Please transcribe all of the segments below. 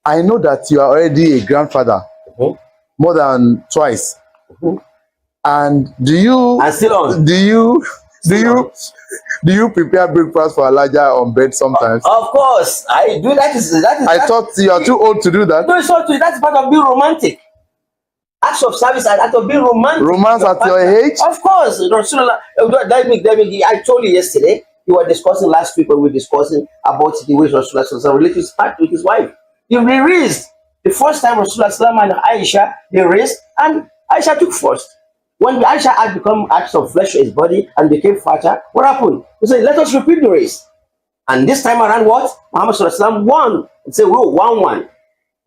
I know that you are already a grandfather more than twice. And do you prepare breakfast for Elijah on bed sometimes? Of course, I do. That is. I thought you are too old to do that. No, it's not. That's part of being romantic. Acts of service and act of being romantic. Romance at your age? Of course. I told you yesterday. We were discussing last week when we were discussing about the way Rasulullah related his part with his wife. They raised the first time Rasulullah and Aisha they raised, and Aisha took first. When Aisha had become acts of flesh to his body and became fatter, what happened? He said, let us repeat the race. And this time around, what? Muhammad Sallallahu won. It's a 1-1.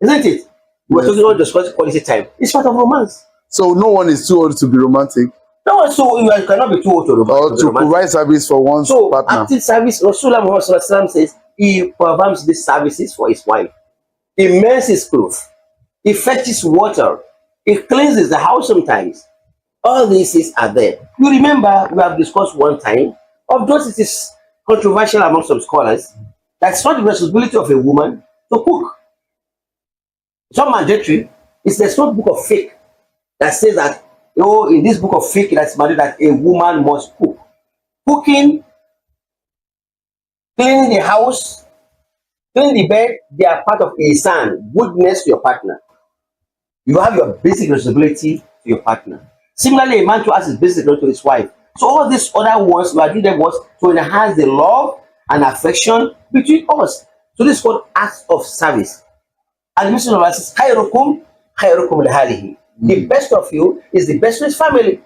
Isn't it? We're talking about discussing quality time. It's part of romance. So no one is too old to be romantic? No, so you cannot be too old to or to provide service for one's partner. Active service, Rasulullah Muhammad Sallallahu says, he performs these services for his wife. He mends his clothes. He fetches water. He cleanses the house sometimes. All these are there. You remember we have discussed one time, although it is controversial among some scholars, that's not the responsibility of a woman to cook. It's not mandatory. There's no book of fiqh that says that, in this book of fiqh that's mandatory that a woman must cook. Cooking, cleaning the house, cleaning the bed, they are part of ihsan, goodness to your partner. You have your basic responsibility to your partner. Similarly, a man to us is basic to his wife. So all these other ones, we are doing them was to enhance the love and affection between us. So this is called acts of service. And the Muslim says, "Khairukum, khairukum lihalihi." The best of you is the best of his family.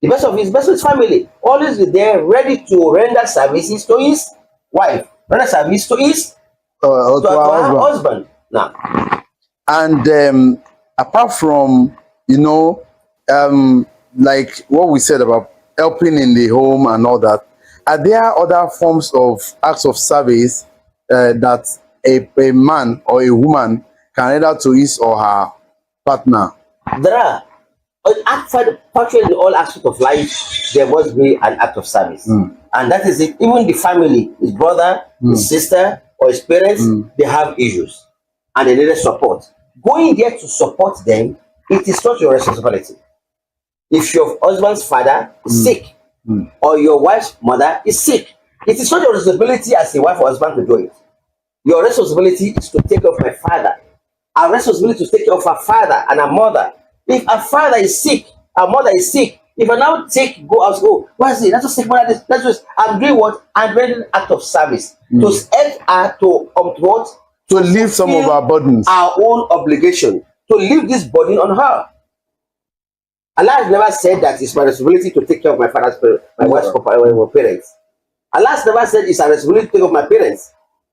The best of you is best of his family. Always be there, ready to render services to his wife, render service to his her husband. Now, and apart from like what we said about helping in the home and all that, are there other forms of acts of service that a man or a woman can render to his or her partner? There are. Actually, in all aspects of life, there must be an act of service. And that is it. Even the family, his brother, his sister, or his parents, they have issues. And they need support. Going there to support them, it is not your responsibility. If your husband's father is sick, or your wife's mother is sick, it is not your responsibility as a wife or husband to do it. Your responsibility is to take care of my father. Our responsibility is to take care of our father and our mother. If our father is sick, our mother is sick, if I now what is it? Let's just take one of this. I'm doing what? I'm doing an act of service to help her to lift some of our burdens, our own obligation, to leave this burden on her. Allah has never said that it's my responsibility to take care of my father's my wife's parents. Allah has never said it's a responsibility to take care of my parents.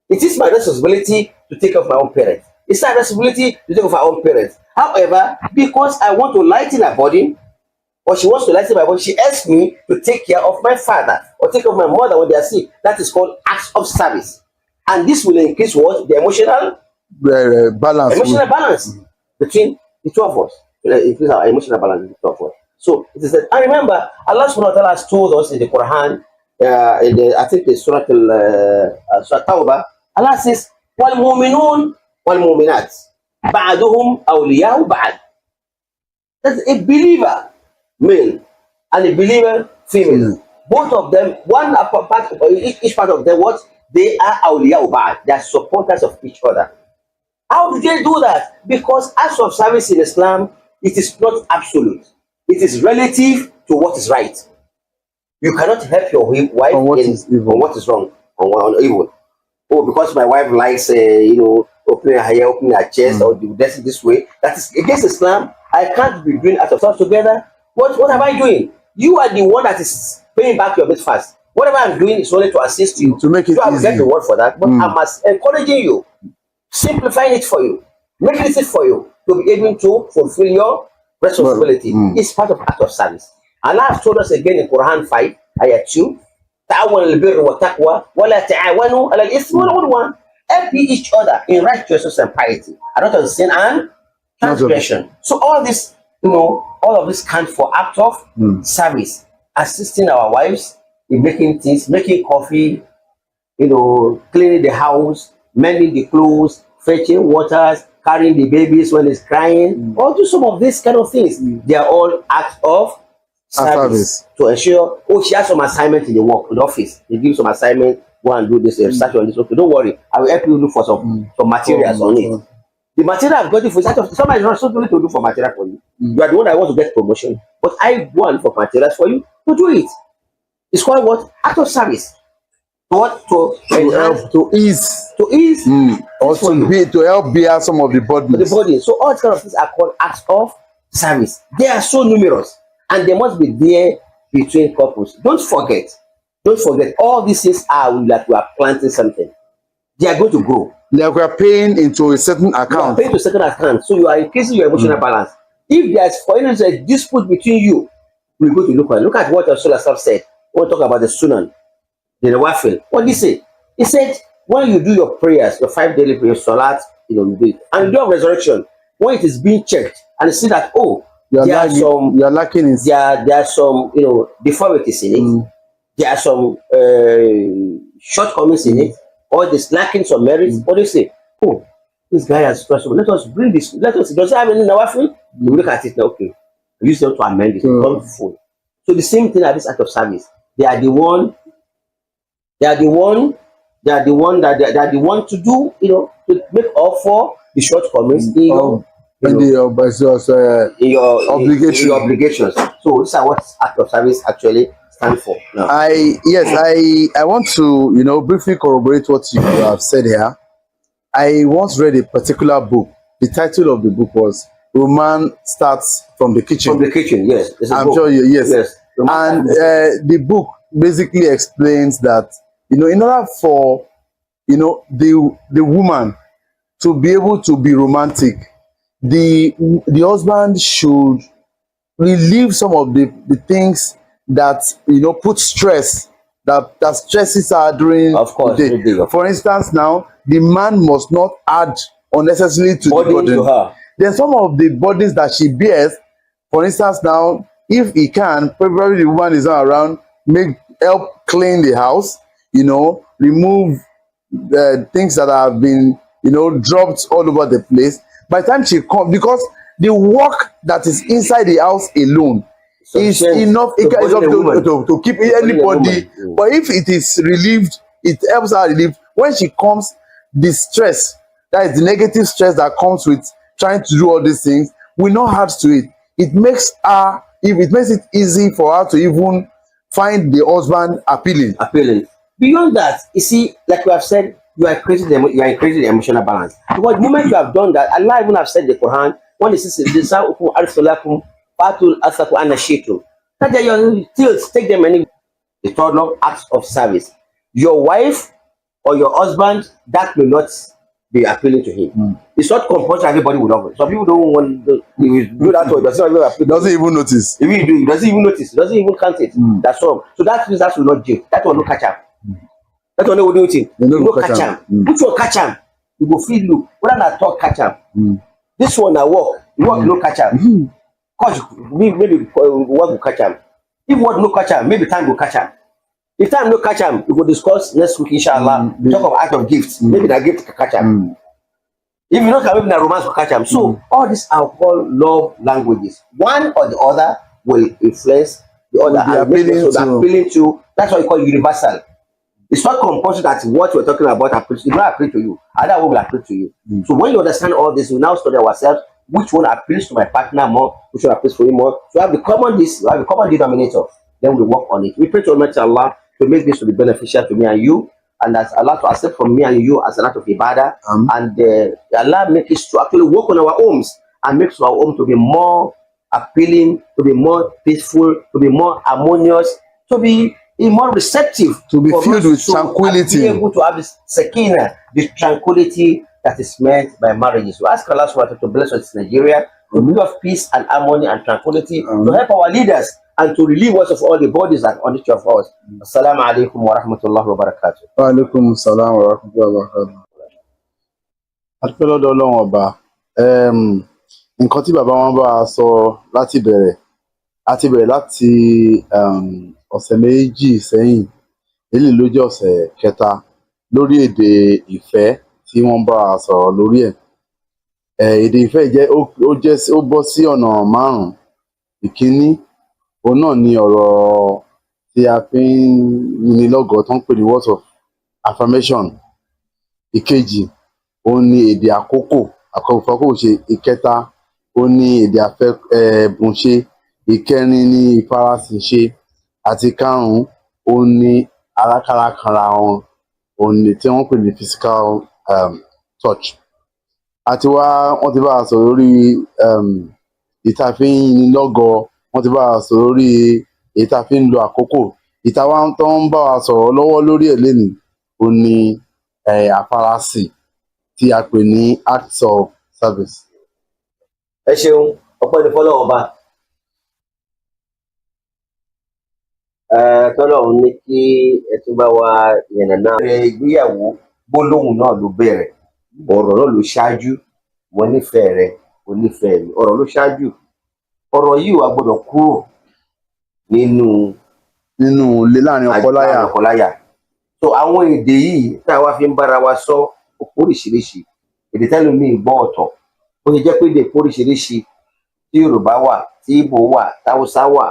It is my responsibility to take care of my own parents. It's my responsibility to take care of our own parents. However, because I want to lighten her burden, or she wants to lighten my burden, she asks me to take care of my father or take care of my mother when they are sick. That is called acts of service. And this will increase what? The emotional balance. Emotional balance between the two of us. Increase our emotional balance between the two of us. So it is that. And remember, Allah subhanahu wa ta'ala has told us in the Quran, I think it's Surah Tawbah, Allah says, وَالْمُؤْمِنُونَ وَالْمُؤْمِنَاتِ بَعْدُهُمْ أَوْلِيَاءُ بَعْدٍ. That's a believer male and a believer female. Both of them, each part of them, what? They are awliya ba'd. They are supporters of each other. How do they do that? Because acts of service in Islam, it is not absolute. It is relative to what is right. You cannot help your wife on what is wrong, on evil. Oh, because my wife likes, opening her hair, opening her chest, or dressing this way. That is against Islam. I can't be doing acts of service together. What am I doing? You are the one that is paying back your best fast. Whatever I'm doing is only to assist you. To make it easy. Get the word for that. But I'm encouraging you, simplifying it for you, making it for you to be able to fulfill your responsibility. It's part of act of service. Allah has told us again in Quran 5, ayah 2, تعاونوا البر والتقوى ولا تعاونوا على الإثم والعدوان. Help each other in righteousness and piety, and not on sin and transgression. So all this, all of this count for act of service, assisting our wives in making things, making coffee, cleaning the house, mending the clothes, fetching waters, carrying the babies when it's crying, or do some of these kind of things. They are all acts of service to ensure, oh, she has some assignment in the work, in the office. They give some assignment, go and do this, start on this. Okay, don't worry, I will help you look for some materials on it. The material I've got it for somebody is not responsible to do for material for you. You are the one that wants to get promotion, but I want for materials for you to do it. It's called what? Act of service. What to help to ease or to help bear some of the burdens. So all kind of things are called acts of service. They are so numerous, and they must be there between couples. Don't forget, all these things are like we are planting something. They are going to grow. Like we are paying into a certain account. Paying to a certain account, so you are increasing your emotional balance. If there's, for instance, a dispute between you, we're going to look at what Rasulullah said. We'll talk about the Sunan. The Nawafil. What did he say? He said, when you do your prayers, your 5 daily prayers, salat, you do it. And the day of resurrection, when it is being checked, and you see that, oh, there are some deformities in it. There are some shortcomings in it, or there's lacking some merits. What do you say? Oh, this guy has stressful. Let us bring this. Does it have any Nawafil? You look at it now, okay. Use them to amend it. So the same thing at this act of service. They are the one to do, to make up for the shortcomings in your obligations. So this is what act of service actually stand for. Now. I want to briefly corroborate what you have said here. I once read a particular book. The title of the book was "Roman Starts from the Kitchen." From the kitchen, yes. I'm sure yes. And the book basically explains that in order for the woman to be able to be romantic, the husband should relieve some of the things that put stress that stresses her during the day. For instance, now the man must not add unnecessarily to the burden to her. Then some of the burdens that she bears, for instance, now if he can, probably the woman is not around, help clean the house, remove the things that have been dropped all over the place. By the time she comes, because the work that is inside the house alone is enough to keep anybody. But if it is relieved, it helps her relieve. When she comes, the stress, that is the negative stress that comes with trying to do all these things, will not add to it. It makes it easy for her to even find the husband appealing. Beyond that, you see, like we have said, you are increasing the emotional balance. Because the moment you have done that, Allah even have said in the Quran, when it says, that you still take them any. The third law, acts of service. Your wife or your husband, that will not be appealing to him. It's not compulsory everybody will love it. Some people don't want to do that, or doesn't even notice. If you do, he doesn't even notice, doesn't even count it. That's all. So that means that will not do. That will not catch up. That one will do it. No catch up. Which one catch up? You go feel look. What that talk catch up? This one I walk. You walk no catch up. Cause maybe what will catch up. If what no catch up, maybe time will catch up. If time no catch up, we will discuss next week, inshallah. We talk of act of gifts. Maybe that gift can catch up. If you don't have maybe that romance will catch up. So all these are called love languages. One or the other will influence the other. Appealing to. That's why we call it universal. It's not compulsory that what we're talking about appeals. It will not appeal to you. Other one will appeal to you. So when you understand all this, we now study ourselves. Which one appeals to my partner more? Which one appeals for him more? So we have the common denominator. Then we work on it. We pray to Almighty Allah to make this to be beneficial to me and you, and as Allah to accept from me and you as a lot of ibadah, and Allah make it to actually work on our homes and makes our home to be more appealing, to be more peaceful, to be more harmonious, to be more receptive, to be filled with tranquility, be able to have this sakina, the tranquility that is meant by marriages. We ask Allah to bless us in Nigeria, to bring us peace and harmony and tranquility, to help our leaders and to relieve us of all the bodies that are on each of us. Assalamu alaikum wa rahmatullahi wa barakatuh. Wa alaikum assalam wa rahmatullahi wa barakatuh. Àtúpẹ́lọ́dọ̀ Ọlọ́run ọba, nǹkan tí bàbá wọn bá sọ láti bẹ̀rẹ̀ láti ọ̀sẹ̀ méjì sẹ́yìn, èyí ló jẹ́ ọ̀sẹ̀ kẹta lórí èdè ìfẹ́ tí wọ́n bá wa sọ̀rọ̀ lórí ẹ̀. Èdè ìfẹ́ ó bọ́ sí ọ̀nà márùn-ún. Ìkíní, òun náà ni ọ̀rọ̀ tí a fi ń yini lọ́gọ̀ọ́ tó ń pè ní words of affirmation. Ìkejì, òun ni èdè àkókò ṣe. Ìkẹta, òun ni èdè ẹ̀bùn ṣe. Ìkẹrin ni ìfarasìn ṣe. Àti ìkarùn-ún, òun ni alákàlàkànra wọn, òun ni tí wọ́n pè ní physical touch. Wọ́n ti bá a sọ̀rọ̀ lórí ìta fi ń yini lọ́gọ̀ọ́, wọ́n ti bá a sọ̀rọ̀ lórí ìta fi ń lo àkókò. Ìta wa tó ń bá wa sọ̀rọ̀ lọ́wọ́ lórí ẹ̀ lénìí, òun ni àfarasìn tí a pè ní acts of service. Ẹ ṣeun, ọpẹ́ ní fọ́lọ́run ọba. Tọ́lọ́run ní kí ẹ tún bá wa yànnàná ìgbéyàwó, gbólóhùn náà ló bẹ̀rẹ̀, ọ̀rọ̀ náà ló ṣáájú. Mo nífẹ̀ẹ́ rẹ, mo nífẹ̀ẹ́ mi, ọ̀rọ̀ ló ṣáájú. Ọ̀rọ̀ yìí wà gbọ́dọ̀ kúrò nínú ilé láàrin ọkọ láyà. So àwọn èdè yìí tá a wá fi ń bára wa sọ oríṣiríṣi. Èdè tẹ́lómíì gbọ́ ọ̀tọ̀, ó ṣe jẹ́ pé èdè oríṣiríṣi, tí Yorùbá wà, tí Ìgbò wà, táwùsá wà,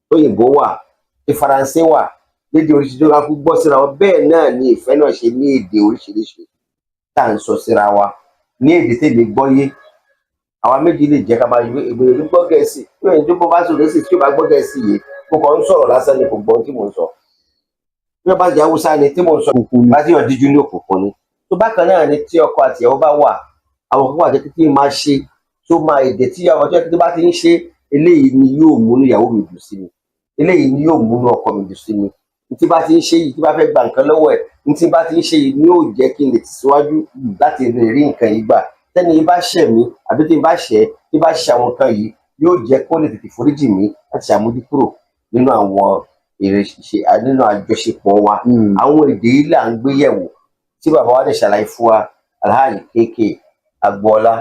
tóyìnbó wà, tí Faransé wà, lédè oríṣiríṣi tó ká kú gbọ́ síra wọn. Bẹ́ẹ̀ náà ni ìfẹ́ náà ṣe ní èdè oríṣiríṣi tá à ń sọ síra wa. Ní èdè tèmi gbọ́ yé, àwa méjì lè jẹ́ ká máa yọ èdè gbọ́ Gẹ̀ẹ́sì, tí òyìn tó bá sọ̀rọ̀ sí tí ó bá gbọ́ Gẹ̀ẹ́sì yé, mo kàn ń sọ̀rọ̀ lásán ni, kò gbọ́ tí mò ń sọ. Bí wọ́n bá jẹ́ Haúsá ni tí mò ń sọ, bá tí yàn díjú ní òkùnkùn ni. Tó bákan náà ni tí ọkọ àti ìyàwó bá wà, àwọn kan wà jẹ́ kí máa ṣe tó máa èdè tí àwọn ọjọ́ tó bá ti ń ṣe, eléyìí ni yóò múnú ìyàwó mi dùn sí mi, eléyìí ni yóò múnú ọkọ mi dùn sí mi. Tí bá ti ń ṣe yìí, tí bá fẹ́ gba nǹkan lọ́wọ́ ẹ̀, tí bá ti ń ṣe yìí ni yóò jẹ́ kí n lè tẹ̀síwájú láti lè rí nǹkan yìí gbà. Tẹ́ni yìí bá ṣẹ̀ mí àbí tí n bá ṣẹ̀, tí bá ṣe àwọn nǹkan yìí, yóò jẹ́ kó lè tètè foríjì mí láti ṣàmójúkúrò nínú àwọn nínú àjọṣepọ̀ wa. Àwọn èdè yìí là ń gbé yẹ̀wò tí bàbá wa dẹ̀ ṣàlàyé fún wa. Alhaji KK Agboola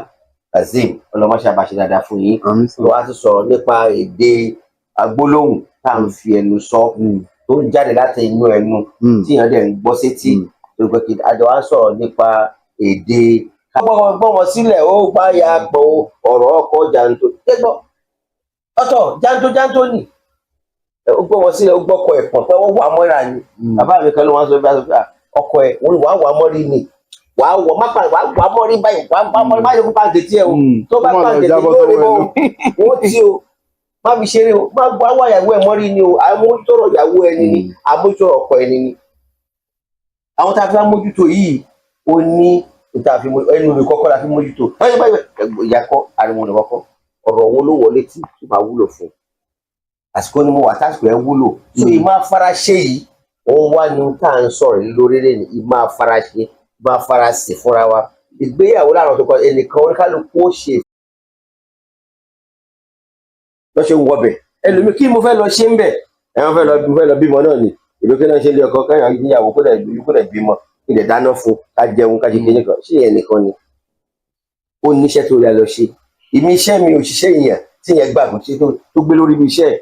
Kazeem, ọlọmọṣẹ́ àbáṣe dáadáa fún yín. Wọ́n á tún sọ̀rọ̀ nípa èdè agbólóhùn tá à ń fi ẹnu sọ, tó ń jáde láti inú ẹnu tí èèyàn dẹ̀ ń gbọ́ sétí. Àjọ wa sọ̀rọ̀ nípa èdè gbọ́ wọn sílẹ̀, ó bá ya pọ̀ ọ̀rọ̀ ọkọ̀ jàǹtó. Gbọ́ ọ̀tọ̀ jàǹtó nì. Ó gbọ́ wọn sílẹ̀, ó gbọ́kọ̀ ẹ̀pọ̀n pé wọ́n wà mọ́ra ni. Bàbá mi kan ló wọ́n sọ bí ọkọ̀ ẹ̀ wọ́n wà mọ́rí ni. Wà á mọ́rí báyìí, wà á mọ́rí báyìí fún pàǹtẹ̀tì ẹ̀ o. Tó bá pàǹtẹ̀tì yóò rí mọ́ o, wọ́n ti o. Má fi ṣeré o, má wá ìyàwó ẹ̀ mọ́rí ni o. Àmójútọ́rọ̀ ìyàwó ẹni ni, àmójútọ́rọ̀ ọkọ ẹni ni. Àwọn tá a fi mójútó yìí, ó ní ẹnu rẹ̀ kọ́kọ́ la fi mójútó. Ìyàkọ́ ariwo rẹ̀ kọ́kọ́, ọ̀rọ̀ wo ló wọlé tí máa wúlò fún. Àsìkò ni mo wà tásìkò ẹ̀ wúlò. So ìmọ̀ afárasẹ yìí, òun wá ní tá à ń sọ̀rọ̀ lórí rẹ̀ ní ìmọ̀ afárasẹ, ìmọ̀ afárasẹ fúnra wa. Ìgbéyàwó láàrín tó kọ ẹnìkan oníkálukú ó ṣe lọ́ṣẹ́ wọbẹ̀. Ẹlòmíì kí mo fẹ́ lọ ṣe ń bẹ̀, ẹ̀wọ̀n fẹ́ lọ bímọ náà ni. Èmi kí náà ṣe lé ọkọ káyọ̀ níyàwó kó dẹ̀ bímọ, kí dẹ̀ dáná fún, ká jẹun, ká ṣe kéde kan. Ṣé ìyẹn nìkan ni? Ó níṣẹ́ tó rí a lọ ṣe. Ìmí iṣẹ́ mi òṣìṣẹ́ ìyàn tí ìyẹn gbàgbọ́ ṣe tó gbé lórí ibi iṣẹ́.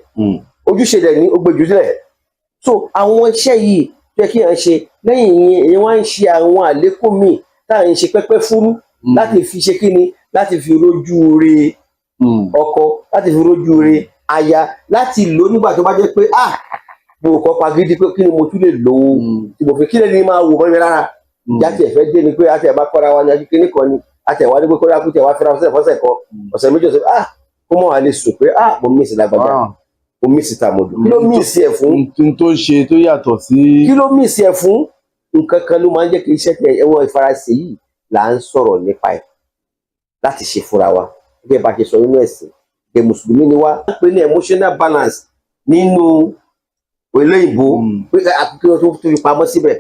Ojúṣe dẹ̀ ní ó gbé jù sílẹ̀. So àwọn iṣẹ́ yìí jẹ́ kí èèyàn ṣe. Lẹ́yìn ìyẹn èèyàn wá ń ṣe àwọn àlékún míì tá à ń ṣe pẹ́pẹ́ fúrú láti fi ṣe kíni, láti fi rójú re ọkọ, láti fi rójú re aya, láti lò nígbà tó bá jẹ́ pé mo kọ́ pagídí pé kí ni mo tún lè lò ó tí mo fi kílẹ̀ ní máa wò mọ́ mi rárá. Jáde ẹ̀fẹ́ dé ni pé àti ẹ̀ bá kọ́ra wa ní ajú kíní kan ni, àti ẹ̀ wá ní pé kọ́ra kú tẹ̀ wá fẹ́ra fọ́sẹ̀ kan, ọ̀sẹ̀ méjì ọ̀sẹ̀ kó mọ̀ wá lè sùn pé mo mísì lágbàdá, mo mísì tàmọ̀dù. Kí ló mísì ẹ̀ fún? Tó ṣe tó yàtọ̀ sí. Kí ló mísì ẹ̀ fún? Nǹkan kan ló máa ń jẹ́ kí iṣẹ́ tẹ ẹ̀wọ̀n ìfarasẹ̀ yìí là ń sọ̀rọ̀ nípa ẹ̀ láti ṣe fúnra wa. Gẹ́gẹ́ bá ṣe sọ nínú ẹ̀sìn, gẹ́ mùsùlùmí ni wá. Wọ́n pè ní emotional balance nínú olóyìnbó, pé àkókò tó fi pamọ́ síbẹ̀.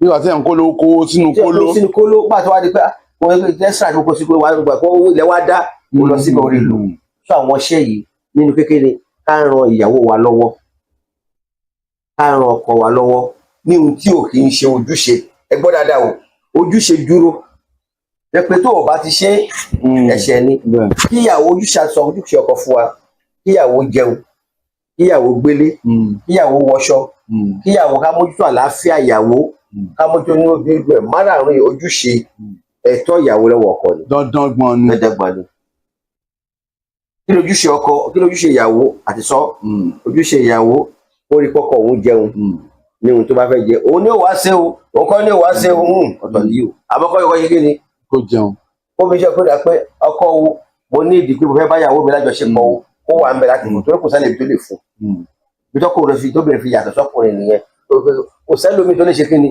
Nígbà tí ẹ̀ ń kó sínú kóló. Pàtó wá di pé wọ́n tẹ́sán àti kókó sí pé wàá gbà pé ilẹ̀ wá dá, mo lọ síbẹ̀ orí ìlú. Sọ àwọn iṣẹ́ yìí nínú kékeré ká ran ìyàwó wa lọ́wọ́, ká ran ọkọ wa lọ́wọ́ ní ohun tí ò kì í ṣe ojúṣe. Ẹ gbọ́ dáadáa o, ojúṣe dúró. Ẹ pé tó o bá ti ṣe ẹ̀ṣẹ̀ ni. Kíyàwó ojúṣe ọkọ fún wa, kíyàwó jẹun, kíyàwó gbélé, kíyàwó wọṣọ, kíyàwó ká mójútó àlàáfíà ìyàwó, ká mójútó ní obìnrin márààrún ojúṣe ẹ̀tọ́ ìyàwó lọ́wọ́ ọkọ ni. dandan gbọn ni. dandan gbọn ni. kí lójúṣe ọkọ kí lójúṣe ìyàwó àti sọ ojúṣe ìyàwó ó rí kọ́kọ́ òun jẹun ní ohun tó bá fẹ́ jẹ òun ní ò wá ṣe o òun kọ́ ní ò wá ṣe o ọ̀tọ̀ yìí o àmọ́kọ́ yọkọ́ yẹ kí ni. kó jẹun. ó fi ṣe kó dà pé ọkọ o mo ní ìdí pé mo fẹ́ bá ìyàwó mi lájọṣepọ̀ o ó wà ń bẹ láti fún torí kò sẹ́lẹ̀ tó lè fún bí tọ́kùnrin fi tóbìnrin fi yàtọ̀ sọ́kùnrin nìyẹn kò sẹ́lómi tó lè ṣe kí ni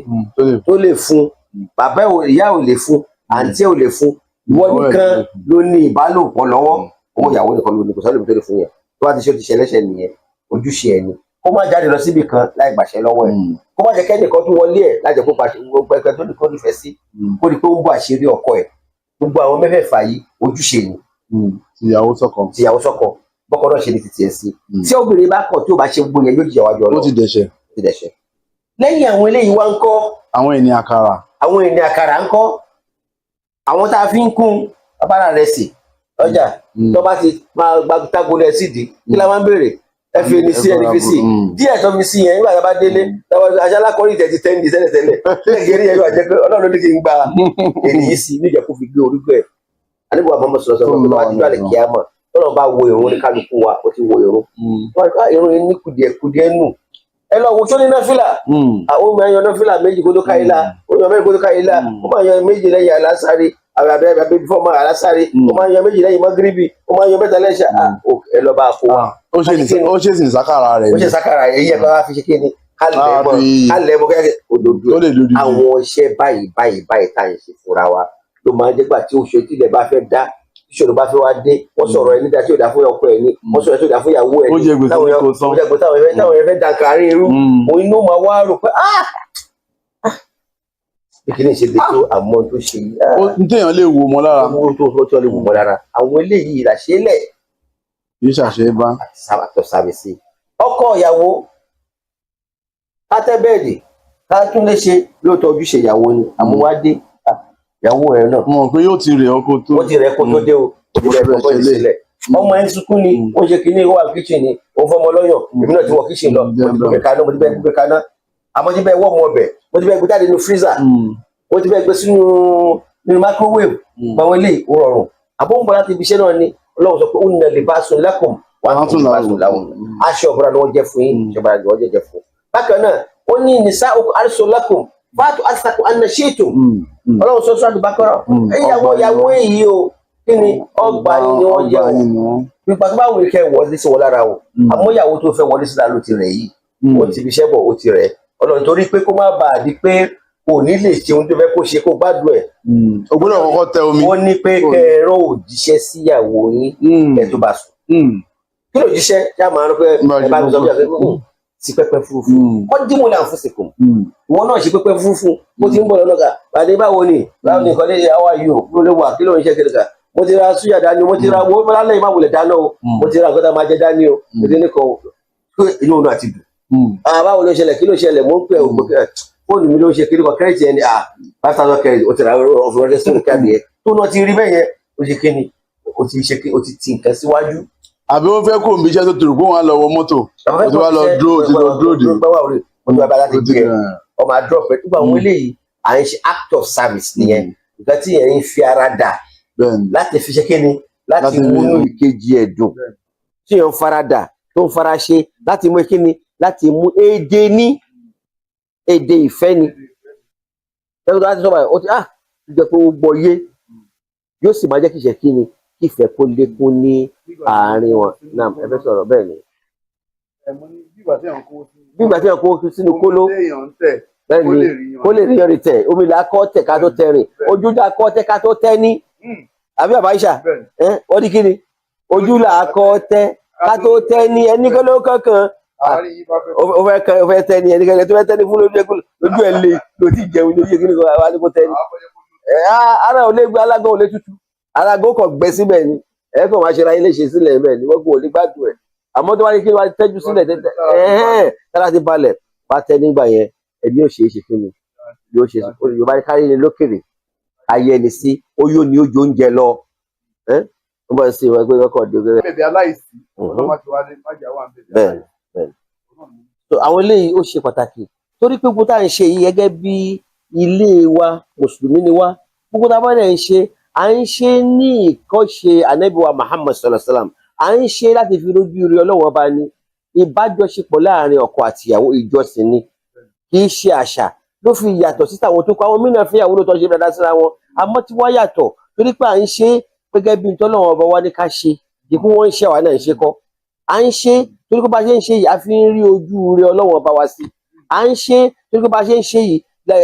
tó lè fún bàbá ìyá ò lè fún àǹtí ò lè fún ìwọ nìkan ló ní ìbálòpọ̀ lọ́wọ́ owó ìyàwó nìkan ló ní kò sẹ́lómi tó lè fún yẹn tó bá ti ṣe ó ti ṣe ẹlẹ́ṣẹ̀ nìyẹn ojúṣe ẹ̀ ni kó má jáde lọ síbi kan láì gbàṣẹ lọ́wọ́ ẹ̀ kó má jẹ́ kẹ́nìkan tó wọlé ẹ̀ lájẹ kó pàṣẹ gbogbo ẹgbẹ́ tó ní kó nífẹ̀ẹ́ sí kó ní pé ó ń bọ̀ àṣírí ọkọ ẹ̀ gbogbo àwọn mẹ́fẹ̀ẹ̀fà yìí ojúṣe ni. tìyàwó sọ́kọ bọ́kọ náà ṣe ní títí ẹ̀ sí tí obìnrin bá kọ̀ tí ó bá ṣe gbogbo yẹn yóò jìyà wájú Ọlọ́run. ó ti dẹ̀ṣẹ̀. lẹ́yìn àwọn eléyìí wá ń kọ́. àwọn ènìyàn àkàrà ń kọ́ àwọn tá a fi ń kún abára rẹ̀ sí ọjà tó bá ti máa gba tágolẹ̀ ẹ̀ sídìí kí la máa ń béèrè ẹ fi ẹni sí ẹni fi sí díẹ̀ tó fi sí yẹn nígbà tá a bá délé aṣọ alákọ̀ọ́rí ìtẹ̀ ti tẹ́ndì tẹ́lẹ̀tẹ́lẹ̀ lẹ́gẹ̀ẹ́rì yẹn yóò jẹ́ pé Ọlọ́run ní kí n gba ẹni yìí sí níjẹ́ kó fi gbé orúkọ ẹ̀ àníbò àmọ́ sọ̀rọ̀ tó bá ti dúró àlẹ́ kíá mọ̀ Ọlọ́run bá wo ìrun ní kálukú wa ó ti wo ìrun ìrun yẹn ní kùdìẹ̀kùdìẹ̀ nù ẹ lọ wo tó ní náfìlà àwọn ọmọ ẹyọ náfìlà méjì kó tó ká ilá ọmọ mẹ́rin kó tó ká ilá ó máa yan méjì lẹ́yìn alásáré àbẹ fọmọ alásáré ó máa yan méjì lẹ́yìn mọ́gíríbì ó máa yan mẹ́ta lẹ́ṣà ẹ lọ bá a kó wa. ó ṣe sì sákàrà rẹ̀ ó ṣe sákàrà rẹ̀ yíyẹ bá fi ṣe kí ni kálẹ̀ mọ́ kẹ́kẹ́ òdòdó àwọn iṣẹ́ báyìí tá à ń ṣe fúnra wa ló máa ń jẹ́gbà tí oṣù tílẹ̀ bá fẹ́ dá ìṣòro bá fẹ́ wá dé wọ́n sọ̀rọ̀ ẹni dá tí ò dá fún ọkọ ẹ̀ ní wọ́n sọ̀rọ̀ tí ò dá fún ìyàwó ẹ̀ ní táwọn ẹ̀fẹ́ dàkàrí irú òun inú máa wá rò pé ìkíní ṣe lè tó àmọ́ tó ṣe yìí. n téèyàn lè wò mọ́ lára. tó lè wò mọ́ lára àwọn eléyìí ìràṣẹ́lẹ̀. yìí ṣàṣẹ bá. àtọ̀ sàmì sí. ọkọ ìyàwó kátẹ́bẹ́ẹ̀dì ká tún lè ṣe lóòótọ́ ojúṣe ìyàwó ni àmúwádé ìyàwó ẹ̀ náà. mo mọ̀ pé yóò ti rẹ̀ ọkọ tó. ó ti rẹ̀ kó tó dé o ìrẹ̀ kó sílẹ̀. ọmọ ẹ̀ ń sunkún ni ó ṣe kínní ó wà kíchìn ni ó fọmọ lọ́yàn èmi náà ti wọ kíchìn lọ mo ti bẹ́ẹ̀ gbé kaná àmọ́ ti bẹ́ẹ̀ wọ́ ọmọ ọbẹ̀ mo ti bẹ́ẹ̀ gbé jáde nínú freezer mo ti bẹ́ẹ̀ gbé sínú microwave báwọn eléyìí ó rọrùn àbọ̀ ń bọ̀ láti ibi iṣẹ́ náà ni Ọlọ́run sọ pé ó nà lè bá sùn lẹ́kùn wà á tún bá sùn láwọn aṣọ ọ̀bùra ni wọ́n jẹ́ fún yín ìṣọ̀bùra ni wọ́n jẹ́ fún. bákan náà ó ní nìṣá àrísọ lẹ́kùn fáàtù àṣàkùn ànàṣètò Ọlọ́run sọ sọ́dún bákọ́rọ̀ ìyàwó èyí o kí ni ọgbà yìí ni wọ́n jẹ́ o pípa tó bá wù kẹ́ wọlé sí wọn lára o àmọ́ ìyàwó tó fẹ́ wọlé sí lára ló ti rẹ̀ yìí ó ti fi iṣẹ́ bọ̀ ó ti rẹ̀ Ọlọ́run torí pé kó má bàa di pé kò ní lè ṣe ohun tó fẹ́ kó ṣe kó gbádùn ẹ̀. o gbọ́dọ̀ kọ́kọ́ tẹ omi. wọ́n ní pé kẹ́ẹ̀rọ òjíṣẹ́ síyàwó yín ẹ̀ tó bá sùn. kí ló jíṣẹ́ ṣá máa ń pẹ́ ẹ bá mi sọ bí ọ̀sẹ̀ sí pẹ́pẹ́ fúrufú kọ́ dímọ̀ náà fún sìnkú ìwọ náà ṣe pẹ́pẹ́ fúrufú bó ti ń bọ̀ lọ́nà ká pàdé báwo ni nǹkan lè àwa yìí o ló lè wà kí ló ń ṣe kiri ká mo ti ra súyà dání mo ti ra owó lálẹ́ ìmáwò lè dáná o mo ti ra nǹkan tá a máa jẹ dání o mo ti ní kan o inú náà ti dùn. báwo ló ṣẹlẹ̀ kí ló ṣẹlẹ̀ mo ń pẹ́ ògbókè fóònù mi ló ń ṣe kiri kan kẹ́rìtì ẹni 5,000 kẹ́rìtì o ti ra ọ̀fìn rẹ̀ sínú káàdì ẹ̀ tó náà ti rí bẹ́ẹ̀ yẹn o ṣe kíni o ti ti nǹkan síwájú. àbí wọ́n fẹ́ kó omi iṣẹ́ tó tòrò kó wọn lọ wọ mọ́tò o ti wá lọ dúró de. o ti wá bá láti gbé ẹ ọmọ àdúrà pẹ̀ nígbà àwọn eléyìí à ń ṣe act of service nìyẹn nǹkan tí yẹn ń fi ara dà láti fi ṣe kíni láti múnú ìkejì ẹ̀ dùn tí yẹn ń fara dà tó ń fara ṣe láti mú kíni láti mú èdè ní èdè ìfẹ́ ni ẹgbẹ́ tó láti sọ́ba ó ti jẹ́ pé ó gbọ́ yé yóò sì máa jẹ́ kí ìṣẹ́ kí ni kí ìfẹ́ kó lékún ní àárín wọn náà ẹ fẹ́ sọ̀rọ̀ bẹ́ẹ̀ ni. bí ìgbà tí wọn kó sínú kóló bẹ́ẹ̀ ni kó lè rí yọrí tẹ̀ omi là á kọ́ tẹ̀ ká tó tẹ̀rìn ojú là á kọ́ tẹ̀ ká tó tẹ́ ní àbí àbáyíṣà wọ́n di kí ni ojú là á kọ́ tẹ̀ ká tó tẹ́ ní ẹni kọ́ ló kankan o fẹ́ tẹ́ ni ẹnikẹ́ni tó fẹ́ tẹ́ ni fún lójú ẹ̀ lé ló ti jẹun lójú kí ni kò wá ní kó tẹ́ ni. ara ò lè gbé alágbó ò lè tutù alágbó kò gbẹ síbẹ̀ ni ẹ kò máa ṣe ra ilé ṣe sílẹ̀ bẹ́ẹ̀ ni wọ́n kò lè gbádùn ẹ̀ àmọ́ tó wá ní kí wọ́n tẹ́jú sílẹ̀ tẹ́tẹ́ tára ti balẹ̀ bá tẹ́ nígbà yẹn ẹni yóò ṣe é ṣe fún mi yóò ṣe yorùbá ní kárí ni lókèrè ayé ẹni sí ó yóò ní ojú oúnjẹ lọ ó bọ́ sí ìwọ̀n ẹgbẹ́ ọkọ̀ ọ̀dẹ́ bẹ́ẹ̀ so àwọn eléyìí ó ṣe pàtàkì torí pé gbogbo tá à ń ṣe yìí gẹ́gẹ́ bí ilé wa mùsùlùmí ni wá gbogbo tá a bá dẹ̀ ń ṣe à ń ṣe ní ìkọ́ṣe ànábì wa Muhammad sallallahu alaihi wasallam, à ń ṣe láti fi rójú rí Ọlọ́run ọba ní. Ìbájọṣepọ̀ láàrin ọkọ àtìyàwó ìjọsìn ni, kì í ṣe àṣà, ló fi yàtọ̀ sí tàwọn tó kọ. Àwọn mìíràn fẹ́yàwó ló tọ́ ṣe dáadáa síra wọn, àmọ́ tí wọ́n yàtọ̀ torí pé à ń ṣe gẹ́gẹ́ bí tọ́lọ́run ọba wa ní ká ṣe, ìkú wọn ń ṣe àwa náà ń ṣe kọ́. À ń ṣe torí pé bá a ṣe ń ṣe yìí a fi ń rí ojú rí Ọlọ́run ọba wa sí. À ń ṣe torí pé bá a ṣe ń ṣe yìí